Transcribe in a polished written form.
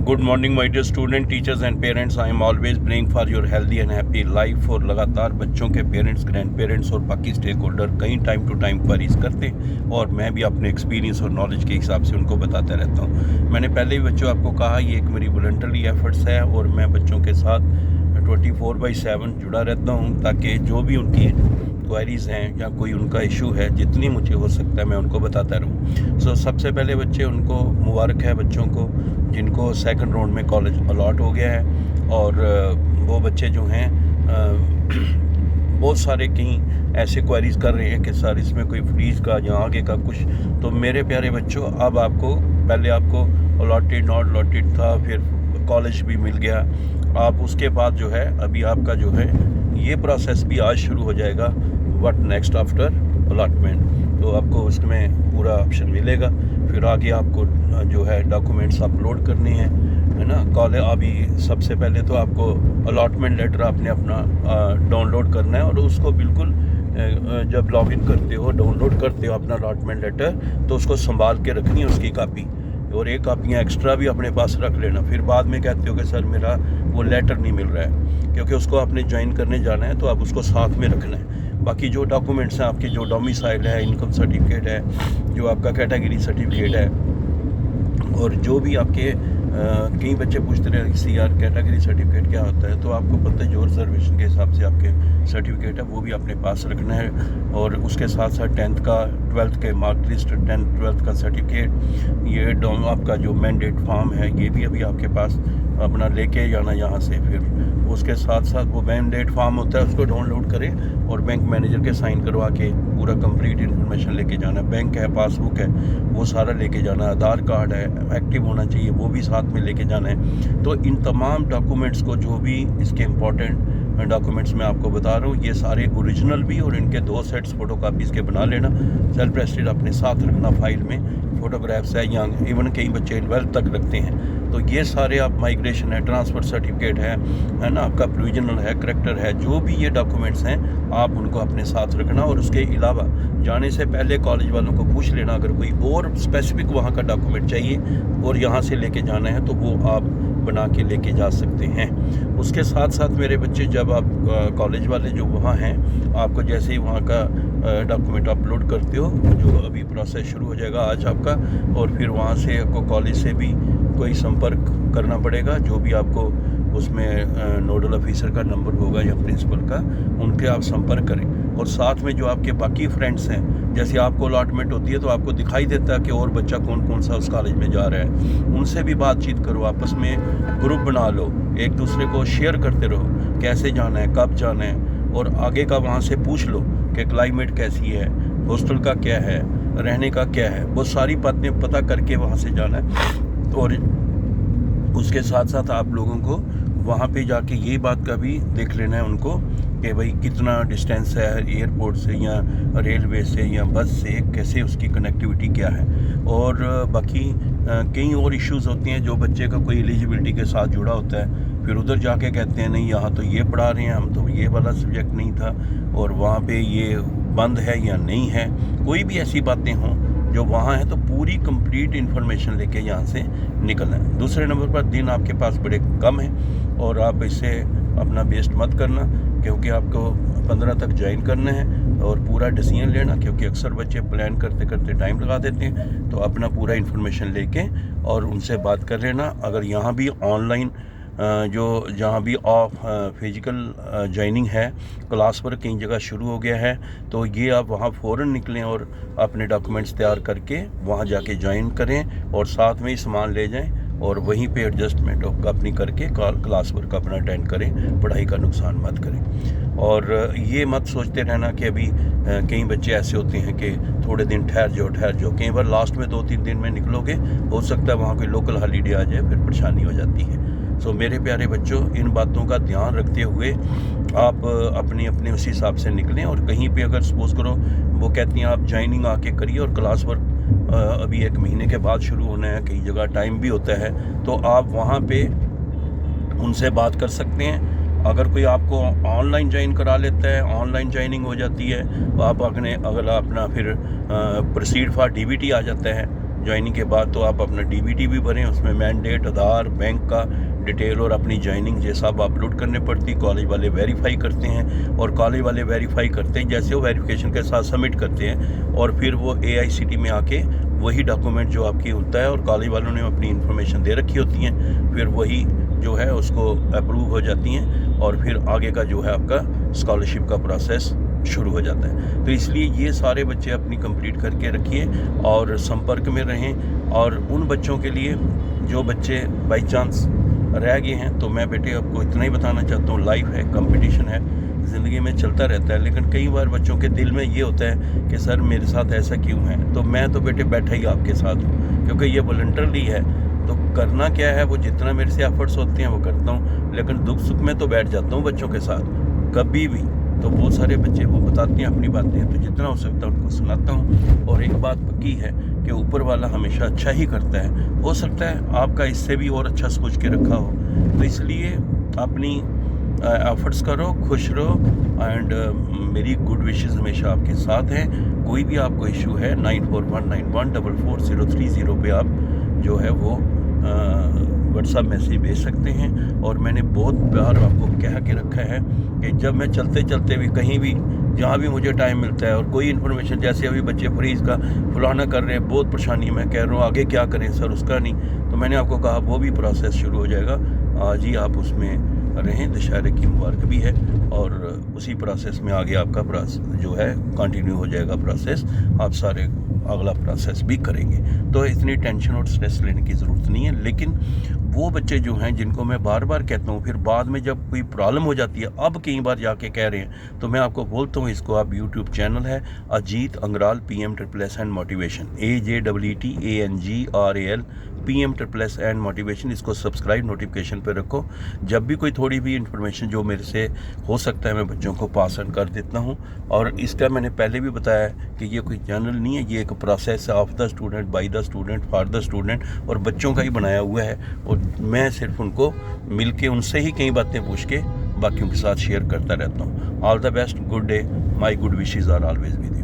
Good morning my dear student, teachers and parents. I am always praying for your healthy and happy life. और लगातार बच्चों के parents, grandparents और बाकी stakeholder कई time to time queries करते हैं और मैं भी अपने एक्सपीरियंस और नॉलेज के हिसाब से उनको बताता रहता हूँ। मैंने पहले भी बच्चों आपको कहा, ये एक मेरी वॉलंटरी एफर्ट्स है और मैं बच्चों के साथ 24/7 जुड़ा रहता हूँ ताकि जो भी उनकी क्वारीज़ हैं या कोई उनका इशू है, जितनी मुझे हो सकता है मैं उनको बताता रहूँ। सबसे पहले बच्चे, उनको मुबारक है बच्चों को जिनको सेकंड राउंड में कॉलेज अलॉट हो गया है। और वो बच्चे जो हैं बहुत सारे कहीं ऐसे क्वारीज कर रहे हैं कि सर इसमें कोई फीस का या आगे का कुछ। तो मेरे प्यारे बच्चों, अब आपको पहले आपको अलॉटेड नॉट अलॉटेड था, फिर कॉलेज भी मिल गया। आप उसके बाद जो है अभी आपका जो है ये प्रोसेस भी आज शुरू हो जाएगा, व्हाट नेक्स्ट आफ्टर अलॉटमेंट। तो आपको उसमें पूरा ऑप्शन मिलेगा। फिर आगे आपको जो है डॉक्यूमेंट्स अपलोड करने हैं, है ना। कॉलेज अभी सबसे पहले तो आपको अलॉटमेंट लेटर आपने अपना डाउनलोड करना है और उसको बिल्कुल जब लॉगिन करते हो, डाउनलोड करते हो अपना अलॉटमेंट लेटर, तो उसको संभाल के रखनी है उसकी कापी, और एक कापियाँ एक्स्ट्रा भी अपने पास रख लेना। फिर बाद में कहते हो कि सर मेरा वो लेटर नहीं मिल रहा है, क्योंकि उसको आपने ज्वाइन करने जाना है तो आप उसको साथ में रखना है। बाकी जो डॉक्यूमेंट्स हैं आपके, जो डोमिसाइल है, इनकम सर्टिफिकेट है, जो आपका कैटेगरी सर्टिफिकेट है, और जो भी आपके कई बच्चे पूछते रहे CR कैटेगरी सर्टिफिकेट क्या होता है, तो आपको पता है जो रिजर्वेशन के हिसाब से आपके सर्टिफिकेट है वो भी अपने पास रखना है। और उसके साथ साथ 10th का 12th के मार्क लिस्ट, 10th 12th का सर्टिफिकेट, ये आपका जो मैंडेट फॉर्म है ये भी अभी आपके पास अपना लेके जाना यहाँ से। फिर उसके साथ साथ वो मैंडेट फॉर्म होता है, उसको डाउनलोड करें और बैंक मैनेजर के साइन करवा के पूरा कंप्लीट इन्फॉर्मेशन लेके जाना। बैंक है, पासबुक है, वो सारा लेके जाना। आधार कार्ड है, एक्टिव होना चाहिए, वो भी साथ में लेके जाना है। तो इन तमाम डॉक्यूमेंट्स को, जो भी इसके इम्पोर्टेंट डॉक्यूमेंट्स मैं आपको बता रहा हूँ, ये सारे ओरिजिनल भी और इनके 2 सेट्स फ़ोटोकॉपीज़ के बना लेना। सेल्फ अटेस्टेड अपने साथ रखना फाइल में, फ़ोटोग्राफ्स है, या इवन कई बच्चे 12th तक रखते हैं। तो ये सारे आप, माइग्रेशन है, ट्रांसफ़र सर्टिफिकेट है ना, आपका प्रोविजनल है, करेक्टर है, जो भी ये डॉक्यूमेंट्स हैं आप उनको अपने साथ रखना। और उसके अलावा जाने से पहले कॉलेज वालों को पूछ लेना, अगर कोई और स्पेसिफिक वहाँ का डॉक्यूमेंट चाहिए और यहाँ से लेके जाना है तो वो आप बना के लेके जा सकते हैं। उसके साथ साथ मेरे बच्चे, जब आप कॉलेज वाले जो वहाँ हैं, आपको जैसे ही वहाँ का डॉक्यूमेंट अपलोड करते हो, जो अभी प्रोसेस शुरू हो जाएगा आज आपका, और फिर वहाँ से आपको कॉलेज से भी कोई संपर्क करना पड़ेगा। जो भी आपको उसमें नोडल ऑफिसर का नंबर होगा या प्रिंसिपल का, उनके आप संपर्क करें। और साथ में जो आपके बाकी फ्रेंड्स हैं, जैसे आपको अलॉटमेंट होती है तो आपको दिखाई देता है कि और बच्चा कौन कौन सा उस कॉलेज में जा रहा है, उनसे भी बातचीत करो, आपस में ग्रुप बना लो, एक दूसरे को शेयर करते रहो कैसे जाना है, कब जाना है, और आगे का वहाँ से पूछ लो कि क्लाइमेट कैसी है, हॉस्टल का क्या है, रहने का क्या है, वो सारी बातें पता करके वहाँ से जाना है। और उसके साथ साथ आप लोगों को वहाँ पे जाके ये बात का भी देख लेना है उनको कि भाई कितना डिस्टेंस है एयरपोर्ट से या रेलवे से या बस से, कैसे उसकी कनेक्टिविटी क्या है। और बाकी कई और इश्यूज़ होती हैं, जो बच्चे का कोई एलिजिबिलिटी के साथ जुड़ा होता है, फिर उधर जाके कहते हैं नहीं यहाँ तो ये पढ़ा रहे हैं, हम तो ये वाला सब्जेक्ट नहीं था और वहाँ पे ये बंद है या नहीं है। कोई भी ऐसी बातें हों जो वहाँ है, तो पूरी कंप्लीट इन्फॉर्मेशन लेके यहाँ से निकलना है। दूसरे नंबर पर दिन आपके पास बड़े कम हैं और आप इससे अपना वेस्ट मत करना, क्योंकि आपको 15 तक ज्वाइन करना है और पूरा डिसीजन लेना, क्योंकि अक्सर बच्चे प्लान करते करते टाइम लगा देते हैं। तो अपना पूरा इन्फॉर्मेशन लेके और उनसे बात कर लेना। अगर यहाँ भी ऑनलाइन जो जहाँ भी ऑफ फिज़िकल ज्वाइनिंग है, क्लास वर्क कई जगह शुरू हो गया है, तो ये आप वहाँ फ़ौरन निकलें और अपने डॉक्यूमेंट्स तैयार करके वहाँ जाके ज्वाइन करें और साथ में ही सामान ले जाएं और वहीं पे एडजस्टमेंट अपनी करके क्लास वर्क अपना अटेंड करें, पढ़ाई का नुकसान मत करें। और ये मत सोचते रहना कि अभी कई बच्चे ऐसे होते हैं कि थोड़े दिन ठहर जाओ, कई बार लास्ट में 2-3 दिन में निकलोगे, हो सकता है वहाँ कोई लोकल हॉलीडे आ जाए, फिर परेशानी हो जाती है। मेरे प्यारे बच्चों, इन बातों का ध्यान रखते हुए आप अपने उसी हिसाब से निकलें। और कहीं पे अगर सपोज़ करो वो कहती हैं आप ज्वाइनिंग आके करिए और क्लास वर्क अभी 1 महीने के बाद शुरू होना है, कई जगह टाइम भी होता है, तो आप वहाँ पे उनसे बात कर सकते हैं। अगर कोई आपको ऑनलाइन ज्वाइन करा लेता है, ऑनलाइन ज्वाइनिंग हो जाती है, तो आप अगला अपना फिर प्रोसीड फॉर DBT आ जाता है, ज्वाइनिंग के बाद तो आप अपना डीबीटी भी भरें, उसमें मैंडेट, आधार, बैंक का डिटेल और अपनी ज्वाइनिंग जैसा आप अपलोड करने पड़ती। कॉलेज वाले वेरीफाई करते हैं और कॉलेज वाले वेरीफाई करते हैं जैसे वो वेरिफिकेशन के साथ सबमिट करते हैं और फिर वो AICTE में आके वही डॉक्यूमेंट जो आपकी होता है और कॉलेज वालों ने अपनी इन्फॉर्मेशन दे रखी होती हैं, फिर वही जो है उसको अप्रूव हो जाती हैं और फिर आगे का जो है आपका स्कॉलरशिप का प्रोसेस शुरू हो जाता है। तो इसलिए ये सारे बच्चे अपनी कंप्लीट करके रखिए और संपर्क में रहें। और उन बच्चों के लिए जो बच्चे बाई चांस रह गए हैं, तो मैं बेटे आपको इतना ही बताना चाहता हूँ, लाइफ है, कंपटीशन है, ज़िंदगी में चलता रहता है, लेकिन कई बार बच्चों के दिल में ये होता है कि सर मेरे साथ ऐसा क्यों है। तो मैं तो बेटे बैठा ही आपके साथ हूँ, क्योंकि ये वॉलंटरली है। तो करना क्या है, वो जितना मेरे से एफर्ट्स होते हैं वो करता हूँ, लेकिन दुख सुख में तो बैठ जाता हूँ बच्चों के साथ कभी भी। तो बहुत सारे बच्चे वो बताते हैं अपनी बातें, तो जितना हो सकता है उनको सुनाता हूँ। और एक बात पक्की है कि ऊपर वाला हमेशा अच्छा ही करता है, हो सकता है आपका इससे भी और अच्छा सोच के रखा हो। तो इसलिए अपनी एफर्ट्स करो, खुश रहो एंड मेरी गुड विशेस हमेशा आपके साथ हैं। कोई भी आपको इशू है 9419144030 पे आप जो है वो व्हाट्सएप मैसेज भेज सकते हैं। और मैंने बहुत प्यार आपको कह के रखा है कि जब मैं चलते चलते भी कहीं भी जहाँ भी मुझे टाइम मिलता है और कोई इन्फॉर्मेशन, जैसे अभी बच्चे फ्रीज़ का फलाना कर रहे हैं, बहुत परेशानी मैं कह रहा हूँ आगे क्या करें सर उसका नहीं, तो मैंने आपको कहा वो भी प्रोसेस शुरू हो जाएगा। आज ही आप उसमें रहें, दशहरे की मुबारक भी है और उसी प्रोसेस में आगे आपका जो है कंटिन्यू हो जाएगा प्रोसेस, आप सारे अगला प्रोसेस भी करेंगे। तो इतनी टेंशन और स्ट्रेस लेने की ज़रूरत नहीं है। लेकिन वो बच्चे जो हैं जिनको मैं बार बार कहता हूँ, फिर बाद में जब कोई प्रॉब्लम हो जाती है, अब कई बार जाके कह रहे हैं, तो मैं आपको बोलता हूँ इसको आप यूट्यूब चैनल है Ajeet Angral PM and motivation, AJEETANGRAL PM and motivation, इसको सब्सक्राइब नोटिफिकेशन पे रखो। जब भी कोई थोड़ी भी इन्फॉर्मेशन जो मेरे से हो सकता है मैं बच्चों को पास ऑन कर देता हूँ। और इसका मैंने पहले भी बताया कि ये कोई चैनल नहीं है, ये एक प्रोसेस है of the student, by the student, for the student, और बच्चों का ही बनाया हुआ है। और मैं सिर्फ उनको मिल के उनसे ही कई बातें पूछ के बाकियों के साथ शेयर करता रहता हूँ। All the best, good day, my good wishes are always with you.